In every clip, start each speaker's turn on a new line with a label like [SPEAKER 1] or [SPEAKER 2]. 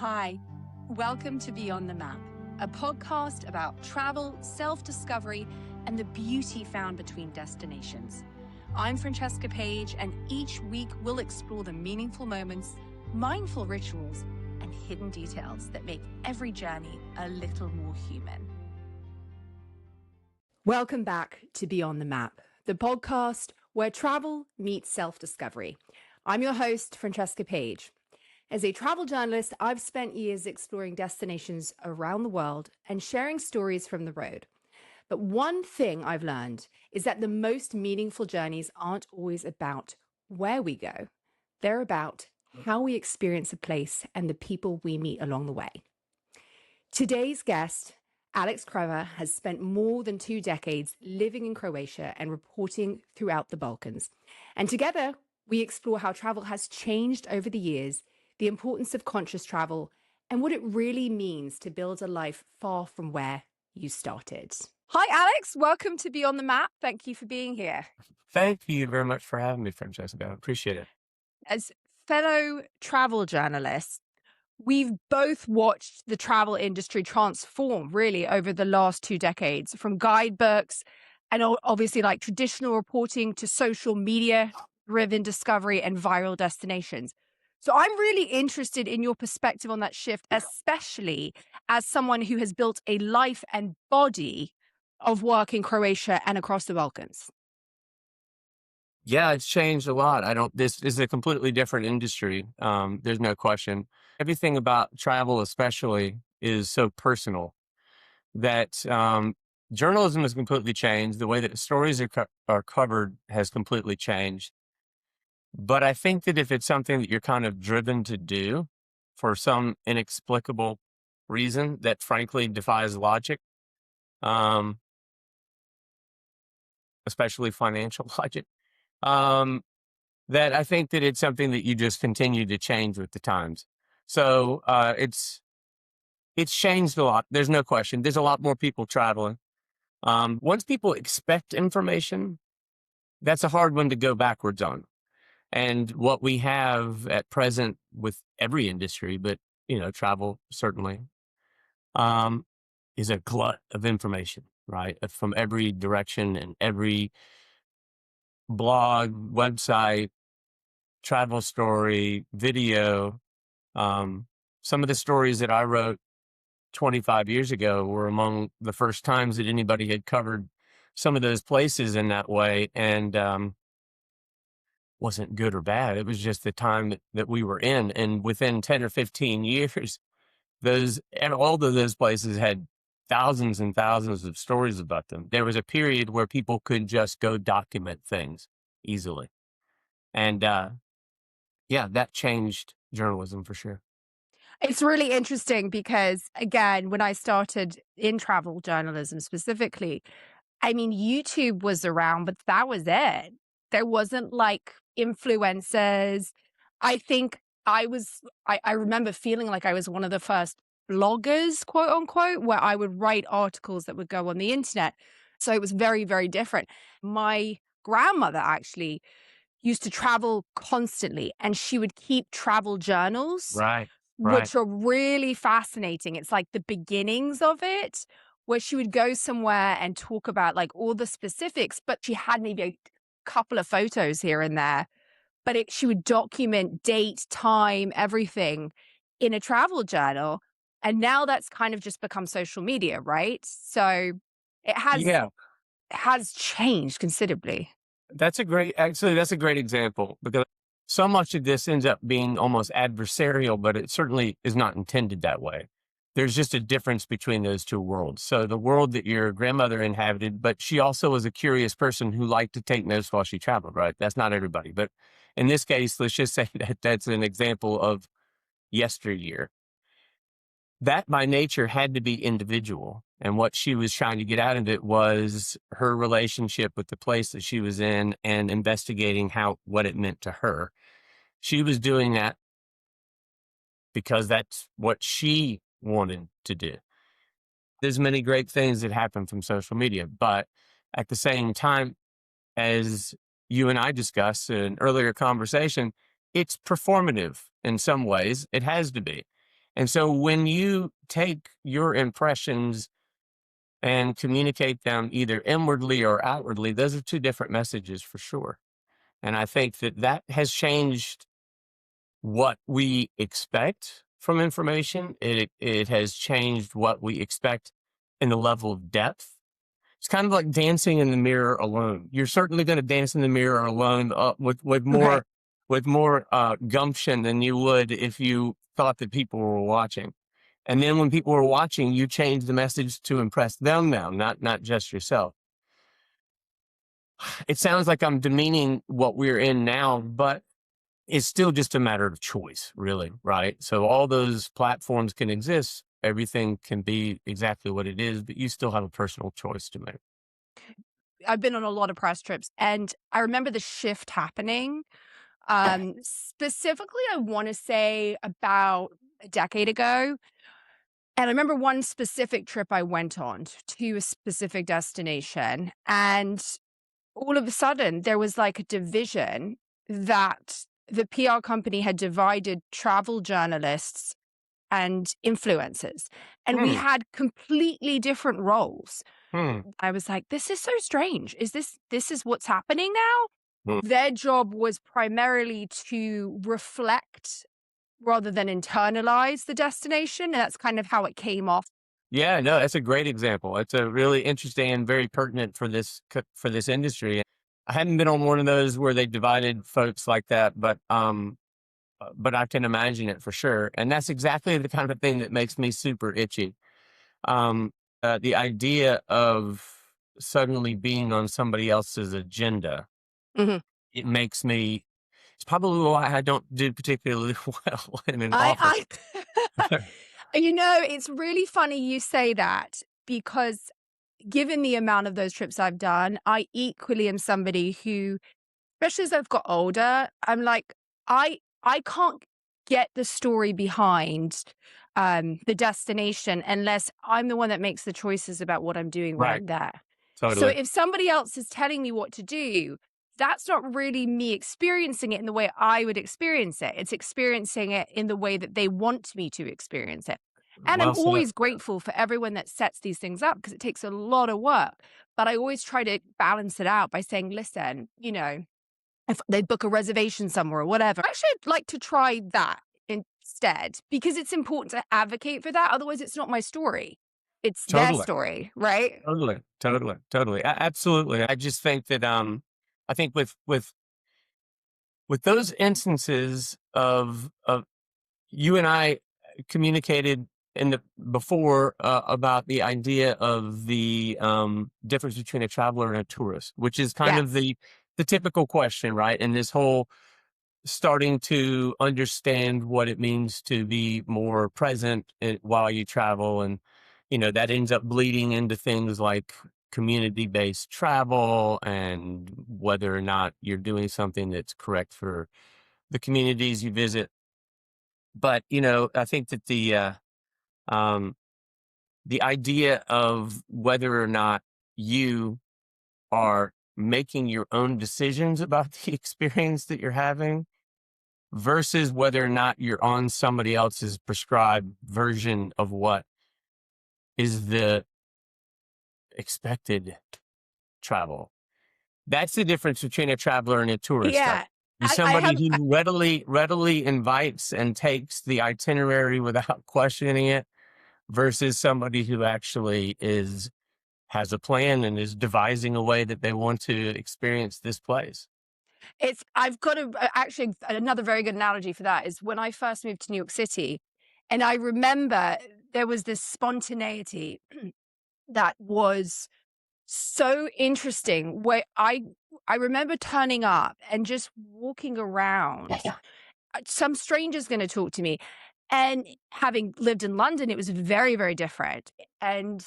[SPEAKER 1] Hi, welcome to Beyond the Map, a podcast about travel, self-discovery, and the beauty found between destinations. I'm Francesca Page, and each week we'll explore the meaningful moments, mindful rituals, and hidden details that make every journey a little more human. Welcome back to Beyond the Map, the podcast where travel meets self-discovery. I'm your host, Francesca Page. As a travel journalist, I've spent years exploring destinations around the world and sharing stories from the road. But one thing I've learned is that the most meaningful journeys aren't always about where we go. They're about how we experience a place and the people we meet along the way. Today's guest, Alex Crevar, has spent more than 2 decades living in Croatia and reporting throughout the Balkans. And together, we explore how travel has changed over the years, the importance of conscious travel, and what it really means to build a life far from where you started. Hi, Alex. Welcome to Beyond the Map. Thank you for being here.
[SPEAKER 2] Thank you very much for having me, Francesca. I appreciate it.
[SPEAKER 1] As fellow travel journalists, we've both watched the travel industry transform really over the last 2 decades, from guidebooks and obviously like traditional reporting to social media driven discovery and viral destinations. So I'm really interested in your perspective on that shift, especially as someone who has built a life and body of work in Croatia and across the Balkans.
[SPEAKER 2] Yeah, it's changed a lot. This is a completely different industry. There's no question. Everything about travel, especially, is so personal that journalism has completely changed. The way that stories are covered has completely changed. But I think that if it's something that you're kind of driven to do for some inexplicable reason that frankly defies logic, um, especially financial logic, that I think that it's something that you just continue to change with the times. So it's changed a lot. There's no question. There's a lot more people traveling. Once people expect information, that's a hard one to go backwards on. And what we have at present with every industry, but travel certainly, is a glut of information, right? From every direction and every blog, website, travel story, video. Some of the stories that I wrote 25 years ago were among the first times that anybody had covered some of those places in that way. And wasn't good or bad. It was just the time that we were in. And within 10 or 15 years, all of those places had thousands and thousands of stories about them. There was a period where people could just go document things easily. And yeah, that changed journalism for sure.
[SPEAKER 1] It's really interesting because, again, when I started in travel journalism specifically, I mean, YouTube was around, but that was it. There wasn't like influencers. I think I remember feeling like I was one of the first bloggers, quote unquote, where I would write articles that would go on the internet. So it was very, very different. My grandmother actually used to travel constantly, and she would keep travel journals,
[SPEAKER 2] Right.
[SPEAKER 1] which are really fascinating. It's like the beginnings of it, where she would go somewhere and talk about like all the specifics, but she had maybe a couple of photos here and there. But she would document date, time, everything in a travel journal. And now that's kind of just become social media, right? So it has changed considerably.
[SPEAKER 2] That's a great example, because so much of this ends up being almost adversarial, but it certainly is not intended that way. There's just a difference between those two worlds. So the world that your grandmother inhabited, but she also was a curious person who liked to take notes while she traveled, right? That's not everybody. But in this case, let's just say that that's an example of yesteryear. That by nature had to be individual. And what she was trying to get out of it was her relationship with the place that she was in and investigating what it meant to her. She was doing that because that's what she wanted to do. There's many great things that happen from social media, but at the same time, as you and I discussed in an earlier conversation, it's performative in some ways. It has to be. And so when you take your impressions and communicate them either inwardly or outwardly, those are two different messages for sure. And I think that that has changed what we expect from information. It has changed what we expect in the level of depth. It's kind of like dancing in the mirror alone. You're certainly going to dance in the mirror alone with
[SPEAKER 1] Right.
[SPEAKER 2] more gumption than you would if you thought that people were watching. And then when people were watching, you change the message to impress them now, not just yourself. It sounds like I'm demeaning what we're in now, but it's still just a matter of choice, really, right? So all those platforms can exist. Everything can be exactly what it is, but you still have a personal choice to make.
[SPEAKER 1] I've been on a lot of press trips, and I remember the shift happening. Specifically, I want to say about a decade ago. And I remember one specific trip I went on to a specific destination. And all of a sudden, there was like a division that the PR company had divided travel journalists and influencers. And we
[SPEAKER 2] Hmm.
[SPEAKER 1] had completely different roles.
[SPEAKER 2] Hmm.
[SPEAKER 1] I was like, this is so strange. This is what's happening now?
[SPEAKER 2] Hmm.
[SPEAKER 1] Their job was primarily to reflect rather than internalize the destination. And that's kind of how it came off.
[SPEAKER 2] Yeah, no, that's a great example. It's a really interesting and very pertinent for for this industry. I hadn't been on one of those where they divided folks like that, but I can imagine it for sure. And that's exactly the kind of thing that makes me super itchy. Um, the idea of suddenly being on somebody else's agenda,
[SPEAKER 1] Mhm.
[SPEAKER 2] it makes me, it's probably why I don't do particularly well in an office.
[SPEAKER 1] I you know, it's really funny you say that because given the amount of those trips I've done, I equally am somebody who, especially as I've got older, I'm like, I can't get the story behind the destination unless I'm the one that makes the choices about what I'm doing when
[SPEAKER 2] Right.
[SPEAKER 1] I'm there. So
[SPEAKER 2] Totally.
[SPEAKER 1] if somebody else is telling me what to do, that's not really me experiencing it in the way I would experience it. It's experiencing it in the way that they want me to experience it. And I'm
[SPEAKER 2] Well said.
[SPEAKER 1] always grateful for everyone that sets these things up because it takes a lot of work. But I always try to balance it out by saying, listen, you know, if they book a reservation somewhere or whatever, actually, I'd like to try that instead because it's important to advocate for that. Otherwise, it's not my story. It's their
[SPEAKER 2] Totally.
[SPEAKER 1] story, right?
[SPEAKER 2] Totally. Totally. Totally. Absolutely. I just think that, I think with those instances of you and I communicated in the before about the idea of the difference between a traveler and a tourist, which is kind of
[SPEAKER 1] Yes.
[SPEAKER 2] the typical question, right? And this whole starting to understand what it means to be more present while you travel, and that ends up bleeding into things like community-based travel and whether or not you're doing something that's correct for the communities you visit. But I think that um, the idea of whether or not you are making your own decisions about the experience that you're having versus whether or not you're on somebody else's prescribed version of what is the expected travel. That's the difference between a traveler and a tourist.
[SPEAKER 1] Yeah.
[SPEAKER 2] Is
[SPEAKER 1] I
[SPEAKER 2] somebody
[SPEAKER 1] have,
[SPEAKER 2] who readily invites and takes the itinerary without questioning it versus somebody who actually has a plan and is devising a way that they want to experience this place.
[SPEAKER 1] I've got actually another very good analogy for that is when I first moved to New York City. And I remember there was this spontaneity that was so interesting where I remember turning up and just walking around. Some stranger's going to talk to me. And having lived in London, it was very, very different. And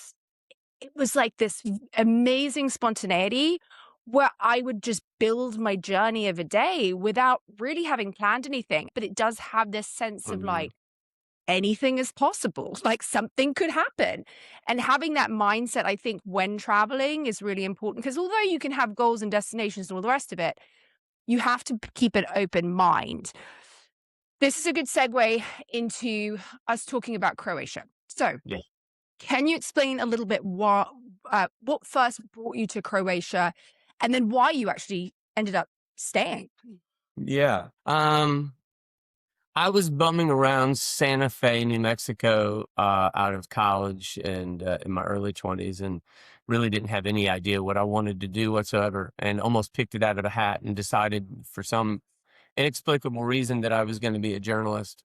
[SPEAKER 1] it was like this amazing spontaneity where I would just build my journey of a day without really having planned anything. But it does have this sense of
[SPEAKER 2] Mhm.
[SPEAKER 1] like, anything is possible, like something could happen. And having that mindset, I think, when traveling is really important because although you can have goals and destinations and all the rest of it, you have to keep an open mind. This is a good segue into us talking about Croatia. So,
[SPEAKER 2] Yeah.
[SPEAKER 1] can you explain a little bit what first brought you to Croatia, and then why you actually ended up staying?
[SPEAKER 2] Yeah. I was bumming around Santa Fe, New Mexico, out of college and in my early 20s, and really didn't have any idea what I wanted to do whatsoever, and almost picked it out of a hat and decided for some inexplicable reason that I was going to be a journalist.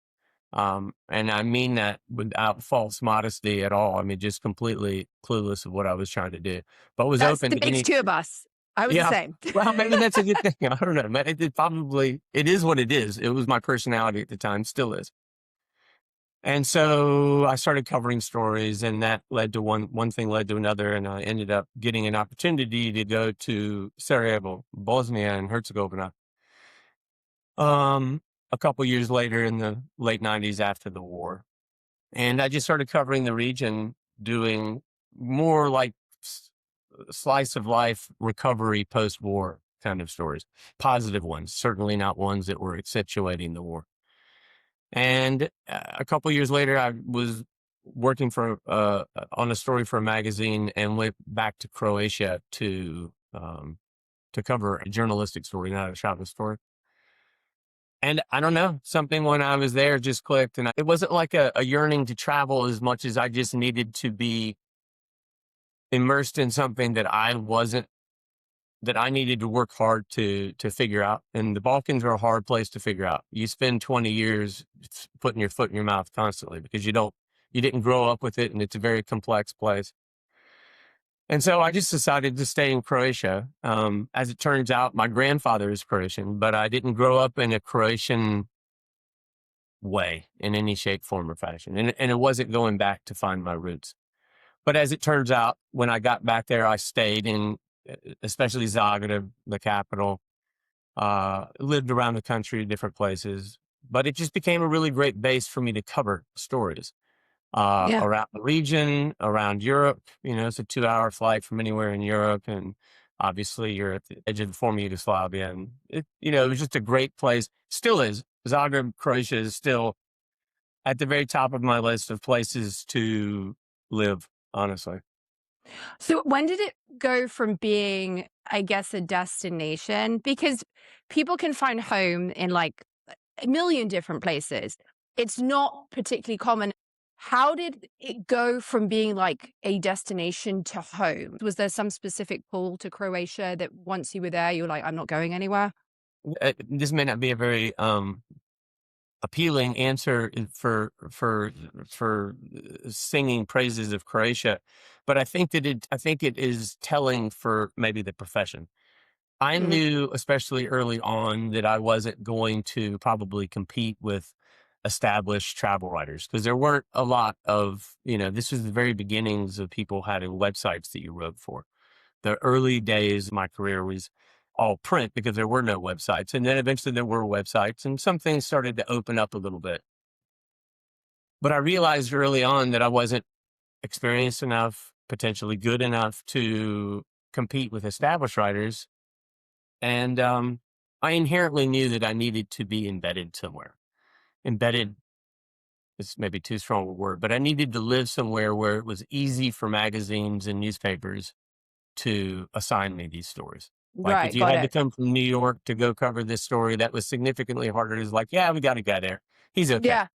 [SPEAKER 2] And I mean that without false modesty at all. I mean, just completely clueless of what I was trying to do, but was open to
[SPEAKER 1] Makes
[SPEAKER 2] any.
[SPEAKER 1] two of us. I was the
[SPEAKER 2] Yeah.
[SPEAKER 1] same.
[SPEAKER 2] Well, maybe that's a good thing. I don't know. But it probably, it is what it is. It was my personality at the time, still is. And so I started covering stories, and that led to one thing led to another, and I ended up getting an opportunity to go to Sarajevo, Bosnia and Herzegovina, um, a couple years later in the late 90s after the war. And I just started covering the region, doing more like slice of life recovery post-war kind of stories, positive ones, certainly not ones that were accentuating the war. And a couple years later, I was working for on a story for a magazine and went back to Croatia to cover a journalistic story, not a travel story. And I don't know, something when I was there just clicked, and it wasn't like a yearning to travel as much as I just needed to be immersed in something that I needed to work hard to figure out. And the Balkans are a hard place to figure out. You spend 20 years putting your foot in your mouth constantly because you didn't grow up with it, and it's a very complex place. And so I just decided to stay in Croatia. As it turns out, my grandfather is Croatian, but I didn't grow up in a Croatian way in any shape, form, or fashion. And it wasn't going back to find my roots. But as it turns out, when I got back there, I stayed in, especially Zagreb, the capital, lived around the country, different places. But it just became a really great base for me to cover stories
[SPEAKER 1] Yeah.
[SPEAKER 2] around the region, around Europe. You know, it's a 2-hour flight from anywhere in Europe. And obviously, you're at the edge of the former Yugoslavia. And, it was just a great place. Still is. Zagreb, Croatia is still at the very top of my list of places to live, honestly.
[SPEAKER 1] So when did it go from being, I guess, a destination? Because people can find home in like a million different places. It's not particularly common. How did it go from being like a destination to home? Was there some specific pull to Croatia that once you were there, you were like, I'm not going anywhere?
[SPEAKER 2] This may not be a very appealing answer for singing praises of Croatia, but I think it is telling for maybe the profession. I
[SPEAKER 1] Hmm.
[SPEAKER 2] knew, especially early on, that I wasn't going to probably compete with established travel writers because there weren't a lot of, this was the very beginnings of people having websites that you wrote for. The early days of my career was all print because there were no websites. And then eventually there were websites, and some things started to open up a little bit. But I realized early on that I wasn't experienced enough, potentially good enough to compete with established writers. And I inherently knew that I needed to be embedded somewhere. Embedded is maybe too strong a word, but I needed to live somewhere where it was easy for magazines and newspapers to assign me these stories. Like if
[SPEAKER 1] Right,
[SPEAKER 2] you
[SPEAKER 1] got
[SPEAKER 2] had to
[SPEAKER 1] it.
[SPEAKER 2] come from New York to go cover this story, that was significantly harder. It's like, yeah, we got a guy there. He's okay.
[SPEAKER 1] Yeah,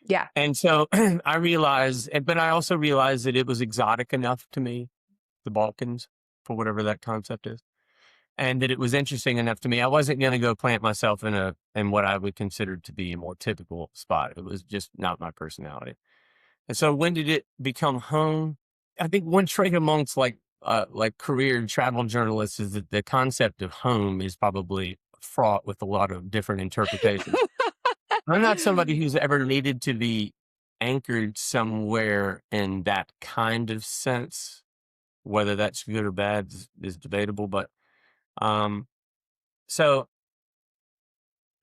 [SPEAKER 1] yeah.
[SPEAKER 2] And so I realized, but I also realized that it was exotic enough to me, the Balkans, for whatever that concept is, and that it was interesting enough to me. I wasn't going to go plant myself in what I would consider to be a more typical spot. It was just not my personality. And so when did it become home? I think one trait amongst like career travel journalists is that the concept of home is probably fraught with a lot of different interpretations. I'm not somebody who's ever needed to be anchored somewhere in that kind of sense. Whether that's good or bad is debatable, but um, so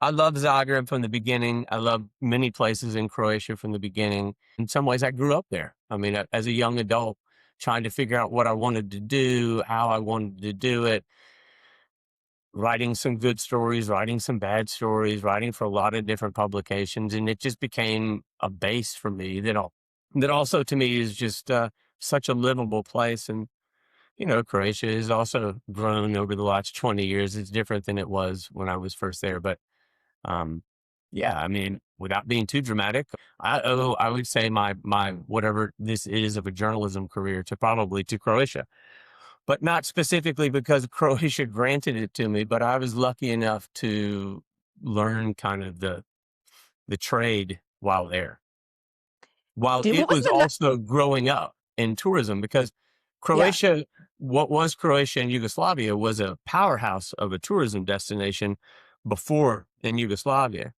[SPEAKER 2] I love Zagreb from the beginning. I love many places in Croatia from the beginning. In some ways, I grew up there. I mean, as a young adult, trying to figure out what I wanted to do, how I wanted to do it. writing some good stories, writing some bad stories, writing for a lot of different publications, and it just became a base for me that also to me is just such a livable place. And Croatia has also grown over the last 20 years. It's different than it was when I was first there, but um, yeah, I mean, without being too dramatic, I would say my whatever this is of a journalism career to Croatia, but not specifically because Croatia granted it to me, but I was lucky enough to learn kind of the trade while there, while it
[SPEAKER 1] What was
[SPEAKER 2] was
[SPEAKER 1] the
[SPEAKER 2] also growing up in tourism, because
[SPEAKER 1] yeah.
[SPEAKER 2] Croatia, what was Croatia and Yugoslavia was a powerhouse of a tourism destination before in Yugoslavia.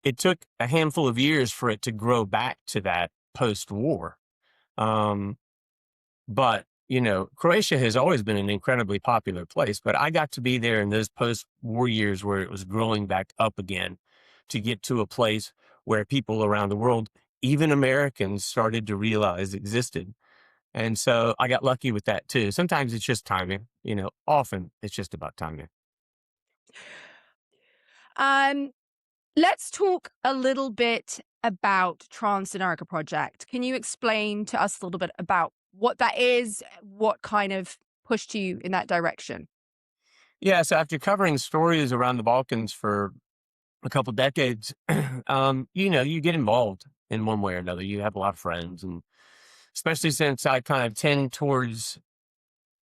[SPEAKER 2] It took a handful of years for it to grow back to that post-war. Um, but, Croatia has always been an incredibly popular place, but I got to be there in those post-war years where it was growing back up again to get to a place where people around the world, even Americans, started to realize existed. And so I got lucky with that too. Sometimes it's just timing, often it's just about timing.
[SPEAKER 1] Um, let's talk a little bit about Dinarica project. Can you explain to us a little bit about what that is? What kind of pushed you in that direction?
[SPEAKER 2] Yeah. So after covering stories around the Balkans for a couple decades, you get involved in one way or another. You have a lot of friends, and especially since I kind of tend towards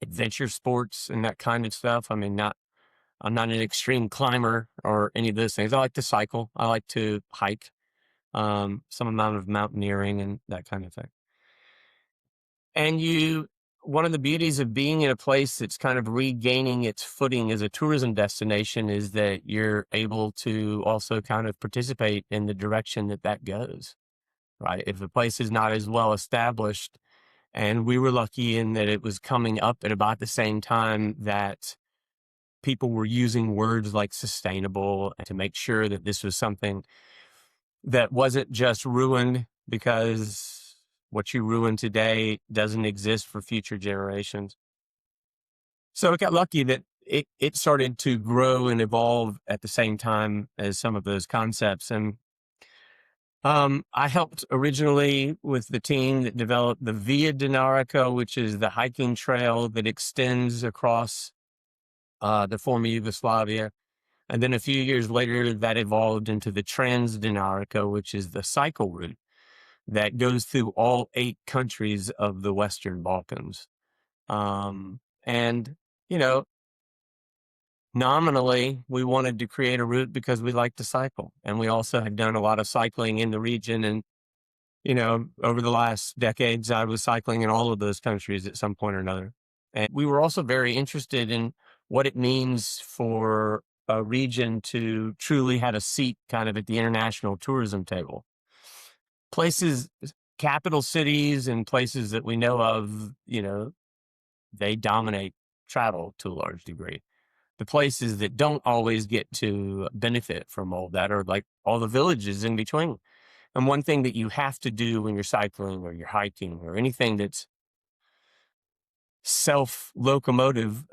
[SPEAKER 2] adventure sports and that kind of stuff. I mean, I'm not an extreme climber or any of those things. I like to cycle. I like to hike, some amount of mountaineering and that kind of thing. And one of the beauties of being in a place that's kind of regaining its footing as a tourism destination is that you're able to also kind of participate in the direction that goes, right? If a place is not as well established, and we were lucky in that it was coming up at about the same time that people were using words like sustainable to make sure that this was something that wasn't just ruined because what you ruin today doesn't exist for future generations. So it got lucky that it started to grow and evolve at the same time as some of those concepts. And I helped originally with the team that developed the Via Dinarica, which is the hiking trail that extends across the former Yugoslavia. And then a few years later, that evolved into the Trans Dinarica, which is the cycle route that goes through all 8 countries of the Western Balkans. And, you know, nominally, we wanted to create a route because we like to cycle. And we also had done a lot of cycling in the region. And, over the last decades, I was cycling in all of those countries at some point or another. And we were also very interested in what it means for a region to truly have a seat kind of at the international tourism table. Places, capital cities and places that we know of, they dominate travel to a large degree. The places that don't always get to benefit from all that are like all the villages in between. And one thing that you have to do when you're cycling or you're hiking or anything that's self-locomotive,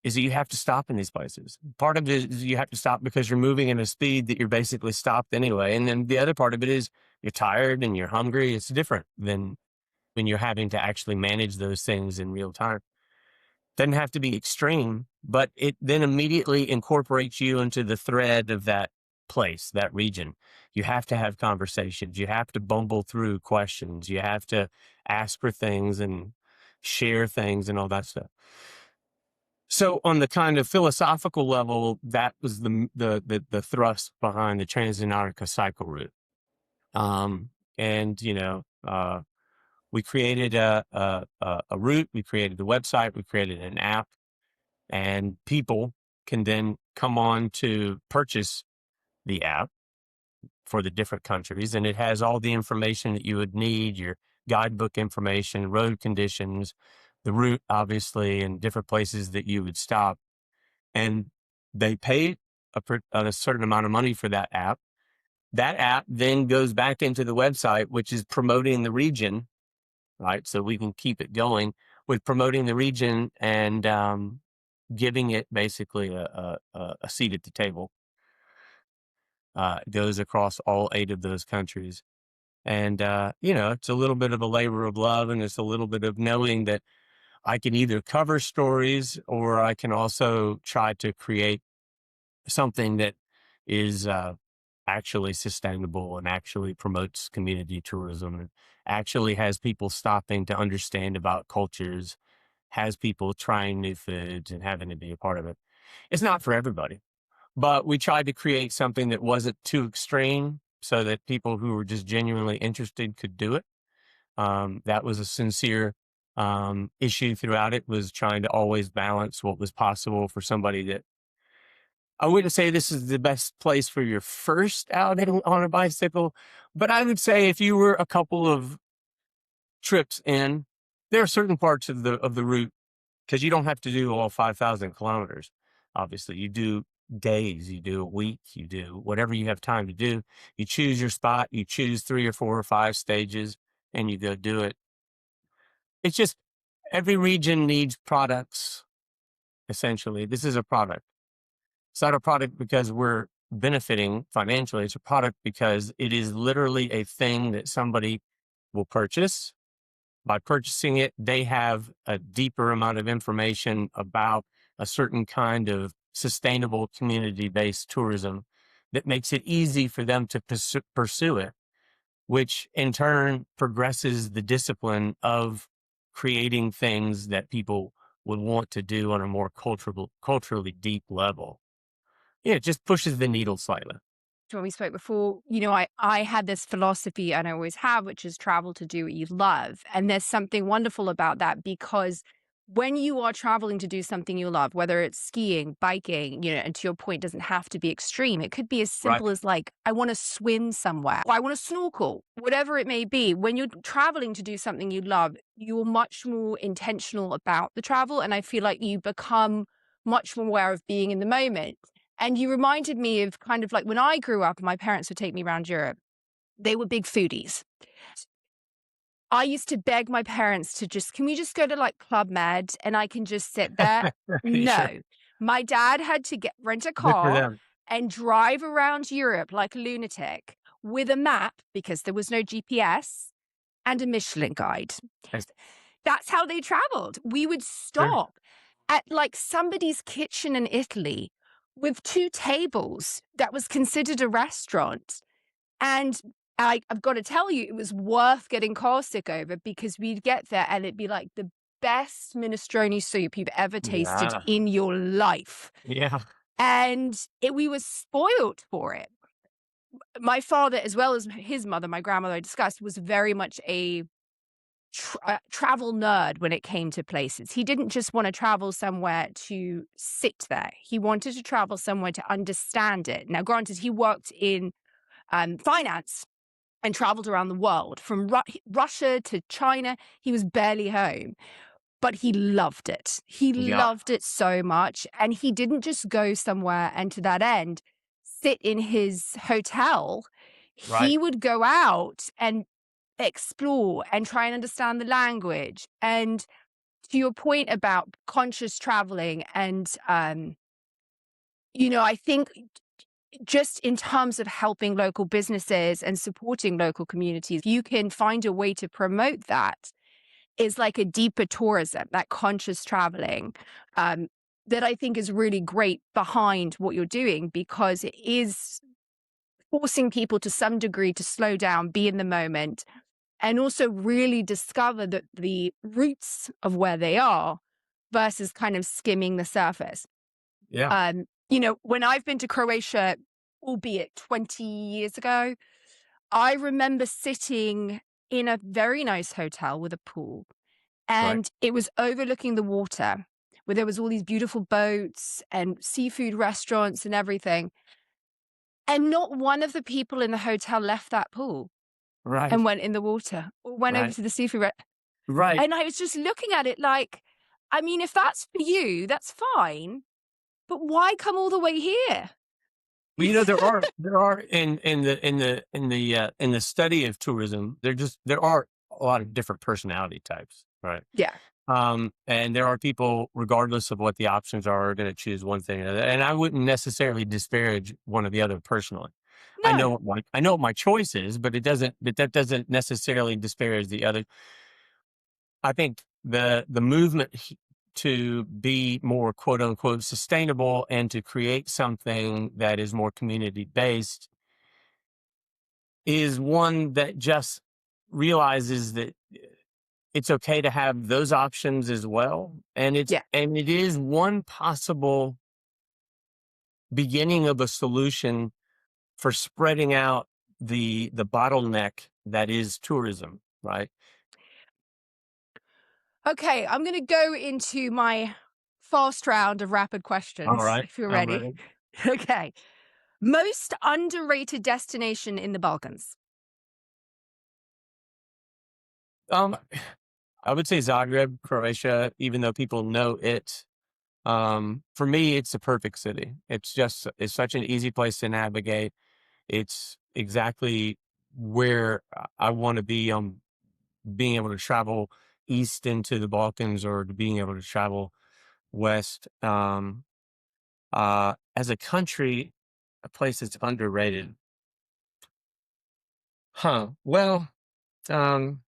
[SPEAKER 2] is that you have to stop in these places. Part of it is you have to stop because you're moving at a speed that you're basically stopped anyway. And then the other part of it is you're tired and you're hungry. It's different than when you're having to actually manage those things in real time. Doesn't have to be extreme, but it then immediately incorporates you into the thread of that place, that region. You have to have conversations. You have to bumble through questions. You have to ask for things and share things and all that stuff. So on the kind of philosophical level, that was the thrust behind the Transantarctica cycle route. And we created a route, we created the website, we created an app, and people can then come on to purchase the app for the different countries. And it has all the information that you would need, your guidebook information, road conditions, the route, obviously, and different places that you would stop. And they pay a certain amount of money for that app. That app then goes back into the website, which is promoting the region, right? So we can keep it going with promoting the region and giving it basically a seat at the table. It goes across all 8 of those countries. And, it's a little bit of a labor of love, and it's a little bit of knowing that I can either cover stories or I can also try to create something that is actually sustainable and actually promotes community tourism and actually has people stopping to understand about cultures, has people trying new foods and having to be a part of it. It's not for everybody, but we tried to create something that wasn't too extreme so that people who were just genuinely interested could do it. That was a sincere issue throughout it, was trying to always balance what was possible for somebody that I wouldn't say this is the best place for your first outing on a bicycle, but I would say if you were a couple of trips in, there are certain parts of the route, because you don't have to do all 5,000 kilometers. Obviously, you do days, you do a week, you do whatever you have time to do. You choose your spot, you choose 3 or 4 or 5 stages, and you go do it. It's just every region needs products, essentially. This is a product. It's not a product because we're benefiting financially. It's a product because it is literally a thing that somebody will purchase. By purchasing it, they have a deeper amount of information about a certain kind of sustainable community-based tourism that makes it easy for them to pursue it, which in turn progresses the discipline of creating things that people would want to do on a more culturally deep level. Yeah, it just pushes the needle slightly.
[SPEAKER 1] When we spoke before, I had this philosophy, and I always have, which is travel to do what you love. And there's something wonderful about that, because when you are traveling to do something you love, whether it's skiing, biking, and to your point, doesn't have to be extreme. It could be as
[SPEAKER 2] Right.
[SPEAKER 1] simple as like, I want to swim somewhere, or I want to snorkel, whatever it may be. When you're traveling to do something you love, you're much more intentional about the travel. And I feel like you become much more aware of being in the moment. And you reminded me of kind of like when I grew up, my parents would take me around Europe. They were big foodies. I used to beg my parents to can we just go to like Club Med and I can just sit there?
[SPEAKER 2] Sure.
[SPEAKER 1] No. My dad had to rent a
[SPEAKER 2] Good for
[SPEAKER 1] car
[SPEAKER 2] them.
[SPEAKER 1] and drive around Europe like a lunatic with a map, because there was no GPS, and a Michelin guide.
[SPEAKER 2] That's
[SPEAKER 1] That's how they traveled. We would
[SPEAKER 2] sure.
[SPEAKER 1] stop at like somebody's kitchen in Italy with 2 tables that was considered a restaurant. And I've got to tell you, it was worth getting car sick over, because we'd get there and it'd be like the best minestrone soup you've ever tasted
[SPEAKER 2] Yeah.
[SPEAKER 1] in your life.
[SPEAKER 2] Yeah.
[SPEAKER 1] And we were spoiled for it. My father, as well as his mother, my grandmother, I discussed, was very much a travel nerd when it came to places. He didn't just want to travel somewhere to sit there. He wanted to travel somewhere to understand it. Now, granted, he worked in finance and traveled around the world from Russia to China. He was barely home, but he loved it. He
[SPEAKER 2] Yeah.
[SPEAKER 1] loved it so much. And he didn't just go somewhere and to that end sit in his hotel.
[SPEAKER 2] Right.
[SPEAKER 1] He would go out and explore and try and understand the language. And to your point about conscious traveling, and I think just in terms of helping local businesses and supporting local communities, you can find a way to promote that, is like a deeper tourism, that conscious traveling, that I think is really great behind what you're doing, because it is forcing people to some degree to slow down, be in the moment, and also really discover the roots of where they are versus kind of skimming the surface.
[SPEAKER 2] Yeah.
[SPEAKER 1] When I've been to Croatia, albeit 20 years ago, I remember sitting in a very nice hotel with a pool,
[SPEAKER 2] Right.
[SPEAKER 1] and it was overlooking the water, where there was all these beautiful boats and seafood restaurants and everything. And not one of the people in the hotel left that pool
[SPEAKER 2] Right.
[SPEAKER 1] and went in the water or went over
[SPEAKER 2] Right.
[SPEAKER 1] to the seafood.
[SPEAKER 2] Right.
[SPEAKER 1] And I was just looking at it like, I mean, if that's for you, that's fine, but why come all the way here?
[SPEAKER 2] Well, there are in the study of tourism, there are a lot of different personality types, right?
[SPEAKER 1] Yeah.
[SPEAKER 2] And there are people, regardless of what the options are going to choose one thing or another. And I wouldn't necessarily disparage one or the other personally.
[SPEAKER 1] No.
[SPEAKER 2] I know what my choice is, but that doesn't necessarily disparage the other. I think the movement to be more quote unquote sustainable and to create something that is more community based is one that just realizes that it's okay to have those options as well.
[SPEAKER 1] Yeah.
[SPEAKER 2] And it is one possible beginning of a solution for spreading out the bottleneck that is tourism, right?
[SPEAKER 1] Okay, I'm going to go into my fast round of rapid
[SPEAKER 2] All
[SPEAKER 1] questions
[SPEAKER 2] right,
[SPEAKER 1] if you're
[SPEAKER 2] I'm
[SPEAKER 1] ready.
[SPEAKER 2] ready.
[SPEAKER 1] Okay. Most underrated destination in the Balkans?
[SPEAKER 2] Um, I would say Zagreb, Croatia, even though people know it. For me, it's a perfect city. It's such an easy place to navigate. It's exactly where I want to be on being able to travel east into the Balkans or to being able to travel west. As a country, a place that's underrated. Well, um,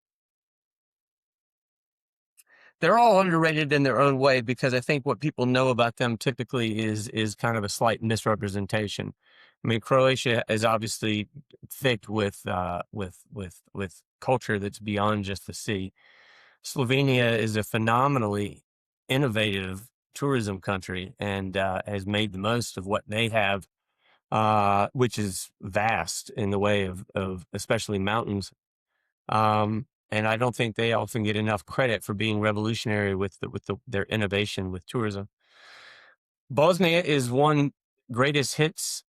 [SPEAKER 2] they're all underrated in their own way because I think what people know about them typically is kind of a slight misrepresentation. I mean, Croatia is obviously thick with culture that's beyond just the sea. Slovenia is a phenomenally innovative tourism country and has made the most of what they have, which is vast in the way of especially mountains. And I don't think they often get enough credit for being revolutionary their innovation with tourism. Bosnia is one greatest hits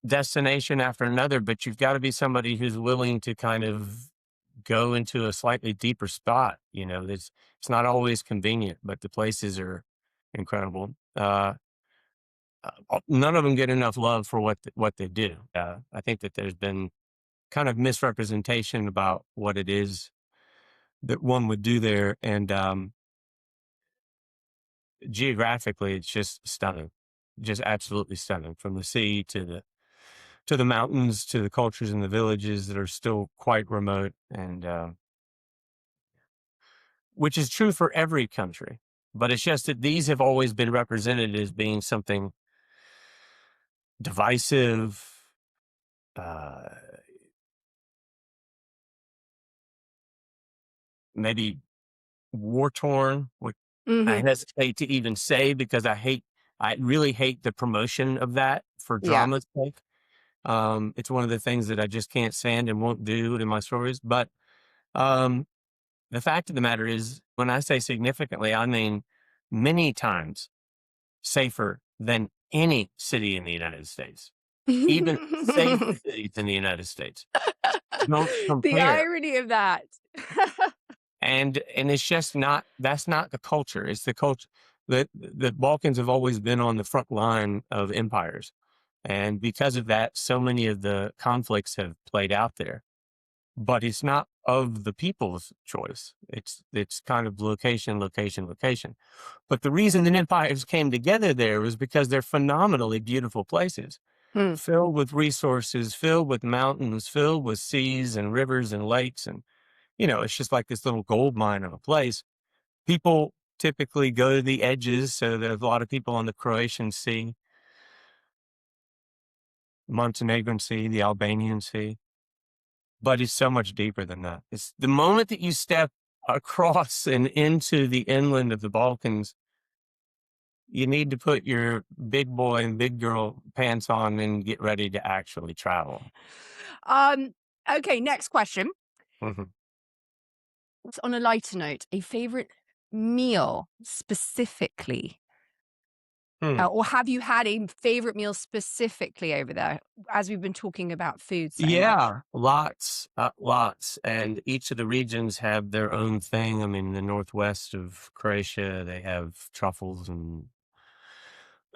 [SPEAKER 2] destination after another, but you've got to be somebody who's willing to kind of go into a slightly deeper spot. It's not always convenient, but the places are incredible. None of them get enough love for what they do. I think that there's been kind of misrepresentation about what it is that one would do there. And geographically, it's just stunning, just absolutely stunning from the sea to the mountains, to the cultures and the villages that are still quite remote. And which is true for every country. But it's just that these have always been represented as being something divisive, uh, maybe war torn, which I
[SPEAKER 1] Hmm.
[SPEAKER 2] hesitate to even say because I really hate the promotion of that for
[SPEAKER 1] Yeah.
[SPEAKER 2] drama's sake. It's one of the things that I just can't stand and won't do in my stories. But um, the fact of the matter is, when I say significantly, I mean many times safer than any city in the United States, even safe
[SPEAKER 1] The
[SPEAKER 2] cities in the United States. Don't compare.
[SPEAKER 1] irony of that.
[SPEAKER 2] And it's just not, that's not the culture. It's the culture that the Balkans have always been on the front line of empires. And because of that, so many of the conflicts have played out there. But it's not of the people's choice. It's kind of location, location, location. But the reason that empires came together there was because they're phenomenally beautiful places,
[SPEAKER 1] Hmm.
[SPEAKER 2] filled with resources, filled with mountains, filled with seas and rivers and lakes. And, it's just like this little gold mine of a place. People typically go to the edges. So there's a lot of people on the Croatian Sea, Montenegrin Sea, the Albanian Sea. But it's so much deeper than that. It's the moment that you step across and into the inland of the Balkans, you need to put your big boy and big girl pants on and get ready to actually travel.
[SPEAKER 1] Um, okay, next question.
[SPEAKER 2] Mhm.
[SPEAKER 1] On a lighter note, a favorite meal specifically,
[SPEAKER 2] Hmm.
[SPEAKER 1] or have you had a favorite meal specifically over there? As we've been talking about food so much.
[SPEAKER 2] Yeah, lots. And each of the regions have their own thing. I mean, the northwest of Croatia, they have truffles and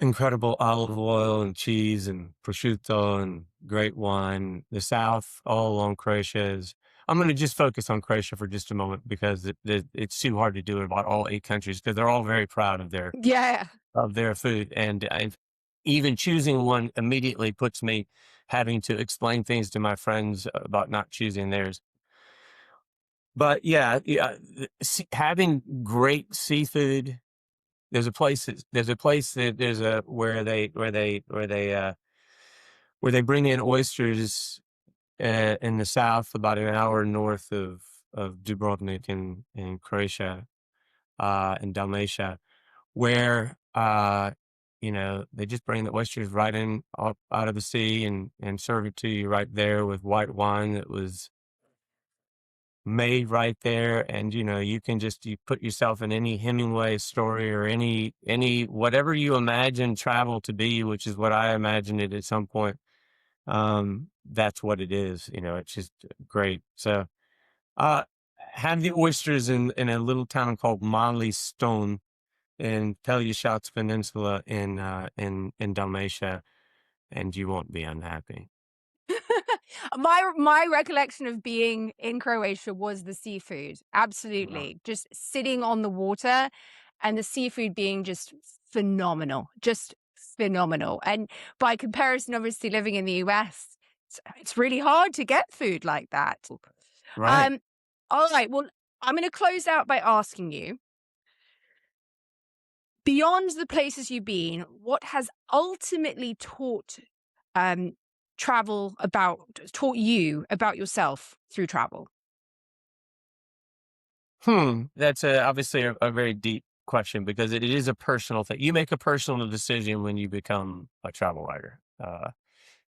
[SPEAKER 2] incredible olive oil and cheese and prosciutto and great wine. The south, all along Croatia, is I'm going to just focus on Croatia for just a moment because it's too hard to do it about all 8 countries because they're all very proud
[SPEAKER 1] Yeah.
[SPEAKER 2] of their food. And even choosing one immediately puts me having to explain things to my friends about not choosing theirs. But yeah, having great seafood. There's a place that there's a where they bring in oysters in the south, about an hour north of Dubrovnik in Croatia, in Dalmatia, where they just bring the oysters right in up out of the sea and serve it to you right there with white wine that was made right there. And you can you put yourself in any Hemingway story or any whatever you imagine travel to be, which is what I imagined it at some point. That's what it is. It's just great. So uh have the oysters in a little town called Mali Stone in Pelješac Peninsula in Dalmatia, and you won't be unhappy.
[SPEAKER 1] My recollection of being in Croatia was the seafood.
[SPEAKER 2] Wow.
[SPEAKER 1] Absolutely. Just sitting on the water and the seafood being just phenomenal. Just phenomenal. And by comparison, obviously living in the US, it's really hard to get food like that.
[SPEAKER 2] Right.
[SPEAKER 1] Um, all right. Well, I'm going to close out by asking you, beyond the places you've been, what has ultimately um, taught you about yourself through travel?
[SPEAKER 2] That's obviously a very deep question because it is a personal thing. You make a personal decision when you become a travel writer.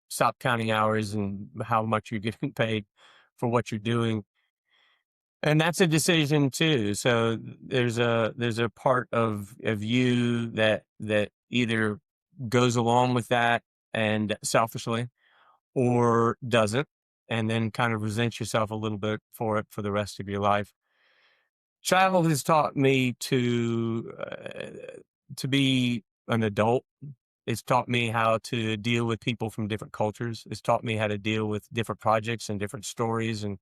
[SPEAKER 2] Stop counting hours and how much you're getting paid for what you're doing, and that's a decision too. So there's a part of you that either goes along with that and selfishly, or doesn't, and then kind of resent yourself a little bit for it for the rest of your life. Travel has taught me to be an adult. It's taught me how to deal with people from different cultures. It's taught me how to deal with different projects and different stories and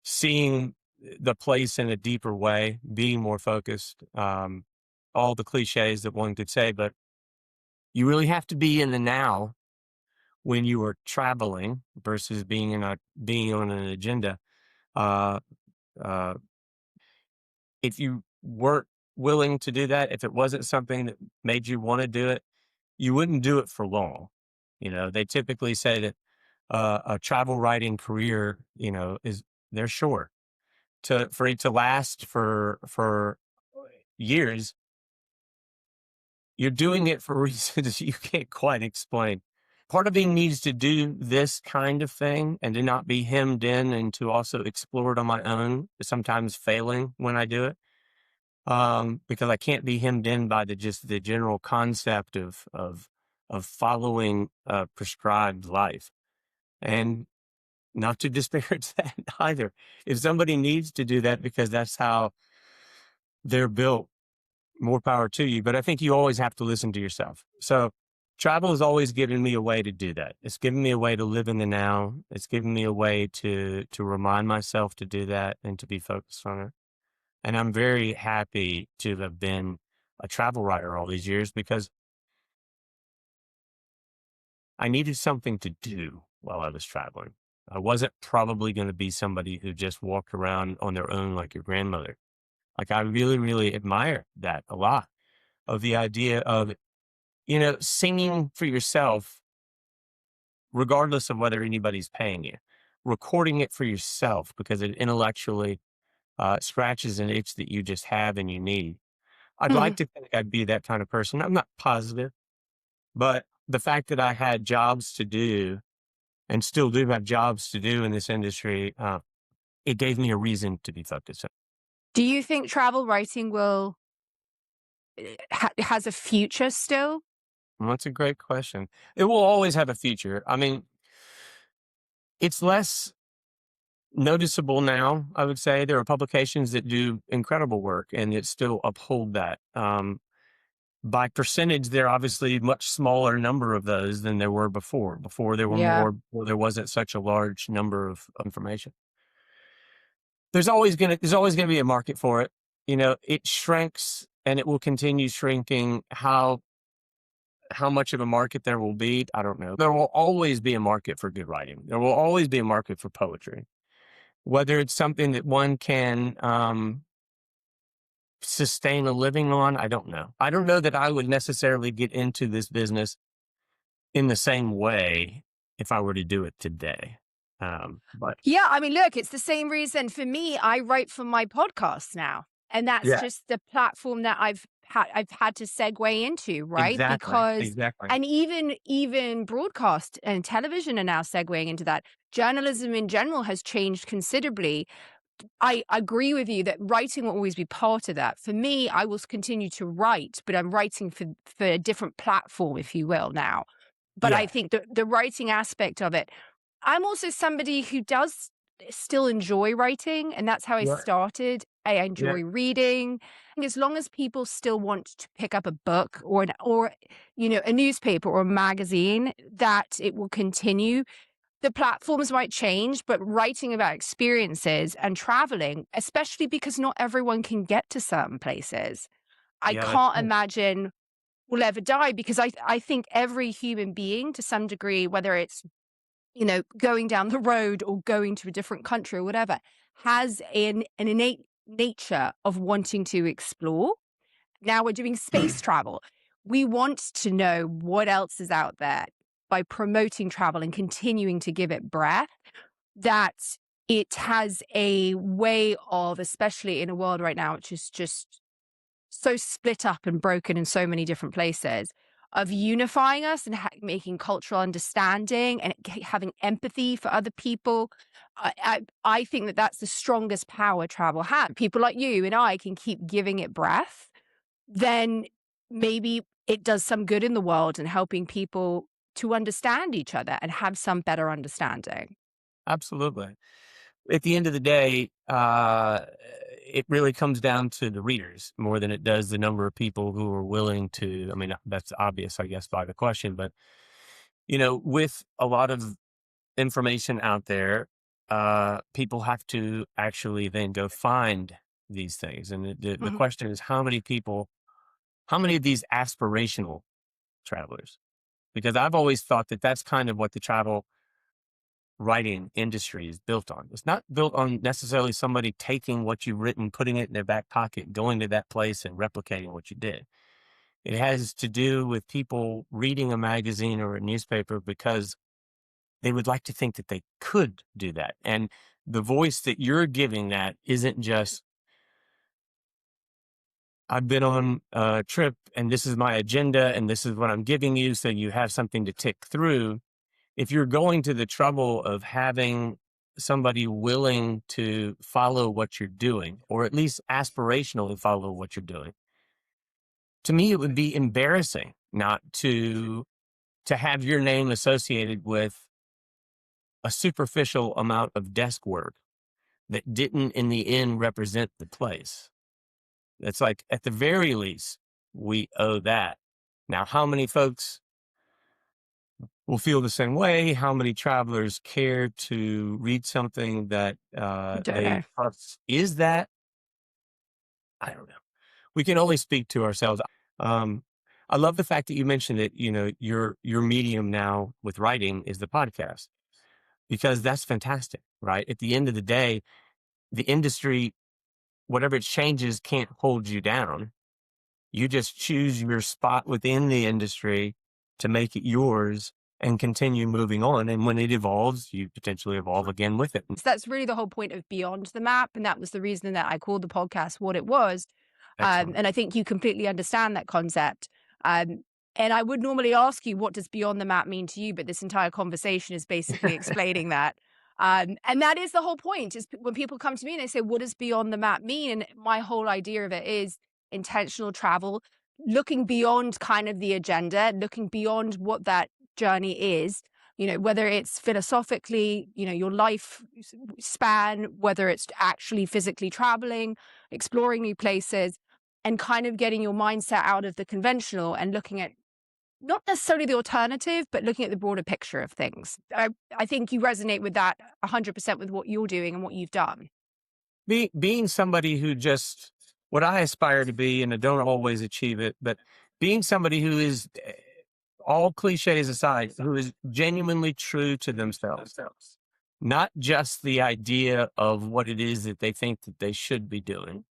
[SPEAKER 2] seeing the place in a deeper way, being more focused. All the cliches that one could say, but you really have to be in the now when you are traveling versus being on an agenda. Uh, uh, if you weren't willing to do that, if it wasn't something that made you want to do it, you wouldn't do it for long. They typically say that a travel writing career, is they're short. For it to last for years, you're doing it for reasons you can't quite explain. Part of me needs to do this kind of thing and to not be hemmed in and to also explore it on my own, sometimes failing when I do it. Because I can't be hemmed in by the general concept of following a prescribed life. And not to disparage that either. If somebody needs to do that because that's how they're built, more power to you. But I think you always have to listen to yourself. So travel has always given me a way to do that. It's given me a way to live in the now. It's given me a way to remind myself to do that and to be focused on it. And I'm very happy to have been a travel writer all these years because I needed something to do while I was traveling. I wasn't probably going to be somebody who just walked around on their own like your grandmother. Like I really, really admire that a lot of the idea of, singing for yourself, regardless of whether anybody's paying you, recording it for yourself because it intellectually scratches an itch that you just have and you need. I'd like to think I'd be that kind of person. I'm not positive, but the fact that I had jobs to do and still do have jobs to do in this industry, it gave me a reason to be focused.
[SPEAKER 1] Do you think travel writing will has a future still?
[SPEAKER 2] Well, that's a great question. It will always have a future. I mean, it's less noticeable now, I would say. There are publications that do incredible work and that still uphold that. By percentage, there are obviously much smaller number of those than there were before. Before there were
[SPEAKER 1] Yeah.
[SPEAKER 2] more, well, there wasn't such a large number of information. there's always gonna be a market for it. It shrinks and it will continue shrinking. How much of a market there will be, I don't know. There will always be a market for good writing. There will always be a market for poetry. Whether it's something that one can sustain a living on, I don't know. I don't know that I would necessarily get into this business in the same way if I were to do it today. But
[SPEAKER 1] Yeah, I mean, look, it's the same reason for me. I write for my podcast now, and that's
[SPEAKER 2] yeah,
[SPEAKER 1] just the platform that I've had to segue into, right?
[SPEAKER 2] exactly,
[SPEAKER 1] Because
[SPEAKER 2] exactly.
[SPEAKER 1] and even broadcast and television are now segueing into that. Journalism in general has changed considerably. I agree with you that writing will always be part of that. For me, I will continue to write, but I'm writing for a different platform, if you will, now. But I
[SPEAKER 2] Yeah,
[SPEAKER 1] think the writing aspect of it, I'm also somebody who does still enjoy writing, and that's how I
[SPEAKER 2] right.
[SPEAKER 1] started. I
[SPEAKER 2] Yeah,
[SPEAKER 1] enjoy reading. And as long as people still want to pick up a book or a newspaper or a magazine, that it will continue. The platforms might change, but writing about experiences and traveling, especially because not everyone can get to certain places, I
[SPEAKER 2] yeah, that's
[SPEAKER 1] can't
[SPEAKER 2] true.
[SPEAKER 1] imagine will ever die because I think every human being to some degree, whether it's, going down the road or going to a different country or whatever, has an innate nature of wanting to explore. Now we're doing space travel. We want to know what else is out there by promoting travel and continuing to give it breath, that it has a way of, especially in a world right now, which is just so split up and broken in so many different places, of unifying us and making cultural understanding and having empathy for other people. I think that that's the strongest power travel has. People like you and I can keep giving it breath, then maybe it does some good in the world and helping people to understand each other and have some better understanding.
[SPEAKER 2] Absolutely. At the end of the day, it really comes down to the readers more than it does the number of people who are willing to. I mean, that's obvious, I guess, by the question, but with a lot of information out there, people have to actually then go find these things. And the
[SPEAKER 1] Mhm.
[SPEAKER 2] question is, how many of these aspirational travelers? Because I've always thought that that's kind of what the travel writing industry is built on. It's not built on necessarily somebody taking what you've written, putting it in their back pocket, going to that place and replicating what you did. It has to do with people reading a magazine or a newspaper because they would like to think that they could do that. And the voice that you're giving that isn't just, I've been on a trip and this is my agenda and this is what I'm giving you. So you have something to tick through. If you're going to the trouble of having somebody willing to follow what you're doing, or at least aspirationally follow what you're doing, to me, it would be embarrassing not to have your name associated with a superficial amount of desk work that didn't in the end represent the place. It's like, at the very least, we owe that. Now, how many folks will feel the same way? How many travelers care to read something that
[SPEAKER 1] Don't
[SPEAKER 2] they
[SPEAKER 1] know.
[SPEAKER 2] trust? Is that? I don't know. We can only speak to ourselves. Um, I love the fact that you mentioned that, your medium now with writing is the podcast, because that's fantastic, right? At the end of the day, the industry, whatever it changes, can't hold you down. You just choose your spot within the industry to make it yours and continue moving on. And when it evolves, you potentially evolve again with it.
[SPEAKER 1] So that's really the whole point of Beyond the Map. And that was the reason that I called the podcast what it was.
[SPEAKER 2] Excellent.
[SPEAKER 1] And I think you completely understand that concept. Um, and I would normally ask you, what does Beyond the Map mean to you? But this entire conversation is basically explaining that. And that is the whole point, is when people come to me and they say, what does Beyond the Map mean? And my whole idea of it is intentional travel, looking beyond kind of the agenda, looking beyond what that journey is, whether it's philosophically, your life span, whether it's actually physically traveling, exploring new places, and kind of getting your mindset out of the conventional and looking at not necessarily the alternative, but looking at the broader picture of things. I think you resonate with that 100% with what you're doing and what you've done.
[SPEAKER 2] being somebody who just what I aspire to be, and I don't always achieve it, but being somebody who is all cliches aside, who is genuinely true to themselves, not just the idea of what it is that they think that they should be doing.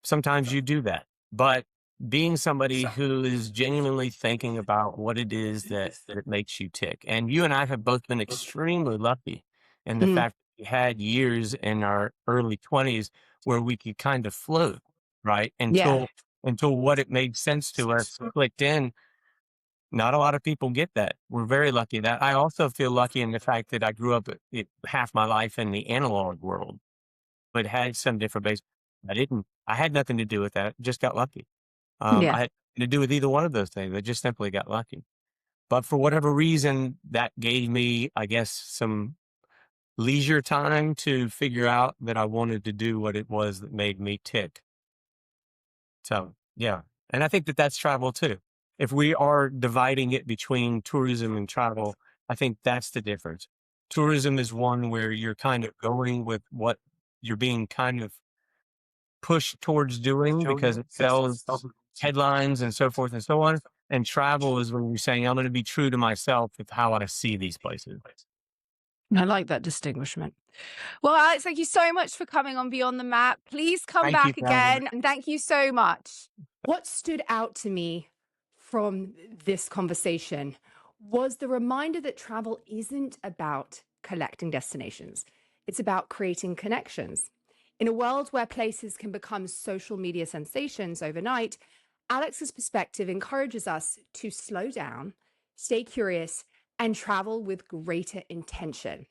[SPEAKER 2] Sometimes you do that, but being somebody who is genuinely thinking about what it is that makes you tick. And you and I have both been extremely lucky in the
[SPEAKER 1] Mm,
[SPEAKER 2] fact that we had years in our early 20s where we could kind of float, right?
[SPEAKER 1] yeah.
[SPEAKER 2] Until what it made sense to us clicked in. Not a lot of people get that. We're very lucky that. I also feel lucky in the fact that I grew up half my life in the analog world, but had some different base. I had nothing to do with that. Just got lucky.
[SPEAKER 1] Yeah.
[SPEAKER 2] I had nothing to do with either one of those things. I just simply got lucky. But for whatever reason, that gave me, I guess, some leisure time to figure out that I wanted to do what it was that made me tick. So, yeah. And I think that that's travel too. If we are dividing it between tourism and travel, I think that's the difference. Tourism is one where you're kind of going with what you're being kind of pushed towards doing because it sells headlines and so forth and so on. And travel is when you're saying, I'm going to be true to myself with how I see these places.
[SPEAKER 1] I like that distinguishment. Well, Alex, thank you so much for coming on Beyond the Map. Please come
[SPEAKER 2] Thank you
[SPEAKER 1] back
[SPEAKER 2] for having me.
[SPEAKER 1] again. And thank you so much. What stood out to me from this conversation was the reminder that travel isn't about collecting destinations. It's about creating connections. In a world where places can become social media sensations overnight, Alex's perspective encourages us to slow down, stay curious, and travel with greater intention.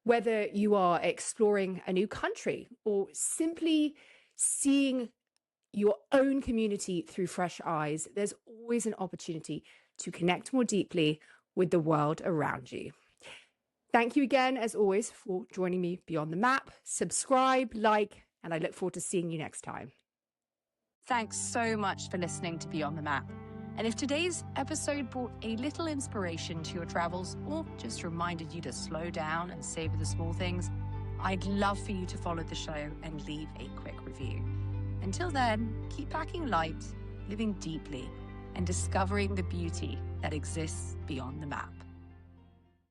[SPEAKER 1] Whether you are exploring a new country or simply seeing your own community through fresh eyes, there's always an opportunity to connect more deeply with the world around you. Thank you again, as always, for joining me Beyond the Map. Subscribe, like, and I look forward to seeing you next time. Thanks so much for listening to Beyond the Map. And if today's episode brought a little inspiration to your travels or just reminded you to slow down and savor the small things, I'd love for you to follow the show and leave a quick review. Until then, keep packing light, living deeply, and discovering the beauty that exists beyond the map.